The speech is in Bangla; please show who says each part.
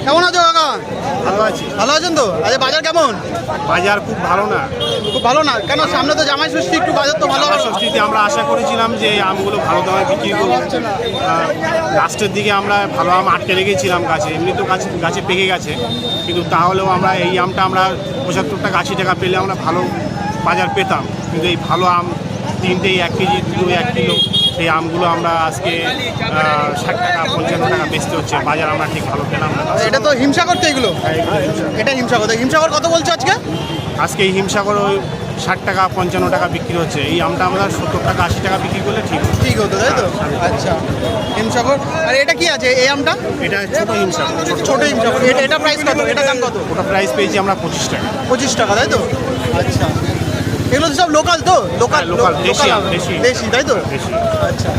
Speaker 1: কেমন আছো কাকা?
Speaker 2: ভালো আছি।
Speaker 1: ভালো আছেন তো? আচ্ছা, বাজার কেমন?
Speaker 2: বাজার খুব ভালো না।
Speaker 1: খুব ভালো না কেন? সামনে তো জামাই ষষ্ঠী, একটু বাজার তো ভালো
Speaker 2: জামাই
Speaker 1: হবে।
Speaker 2: ষষ্ঠীতে আমরা আশা করেছিলাম যে এই আমগুলো ভালো দামে বিক্রি করবো। লাস্টের দিকে আমরা ভালো আম আটকে রেখেছিলাম গাছে, এমনি তো গাছে পেকে গেছে, কিন্তু তাহলেও আমরা এই আমটা আমরা 75 টাকা 80 টাকা পেলে আমরা ভালো বাজার পেতাম। কিন্তু এই ভালো আম তিনটেই 1 কেজি, দুটো 1 কিলো, সেই আমগুলো আমরা আজকে 60 টাকা 55 টাকা বেচতে হচ্ছে। বাজার আমরা ঠিক ভালো পেলাম না।
Speaker 1: এটা তো হিমসাগর তো এগুলো? এটা হিমসাগর। হিমসাগর কত বলছো আজকে?
Speaker 2: আজকে এই হিমসাগর ওই 60 টাকা 55 টাকা বিক্রি হচ্ছে। এই আমটা আমরা 70 টাকা 80 টাকা বিক্রি করলে ঠিক হতো।
Speaker 1: ঠিক হতো, তাই তো? আচ্ছা, হিমসাগর। আর এটা কি আছে এই আমটা?
Speaker 2: এটা ছোটো হিমসাগর।
Speaker 1: ছোট হিমসাগর। এটা প্রাইস কত? এটা দাম কত?
Speaker 2: ওটা প্রাইস পেয়েছি আমরা 25 টাকা।
Speaker 1: 25 টাকা, তাই তো? আচ্ছা, এগুলো তো সব লোকাল তো? লোকাল,
Speaker 2: হ্যাঁ, লোকাল, দেশি আম, দেশি।
Speaker 1: দেশি, তাই তো?
Speaker 2: বেশি।
Speaker 1: আচ্ছা।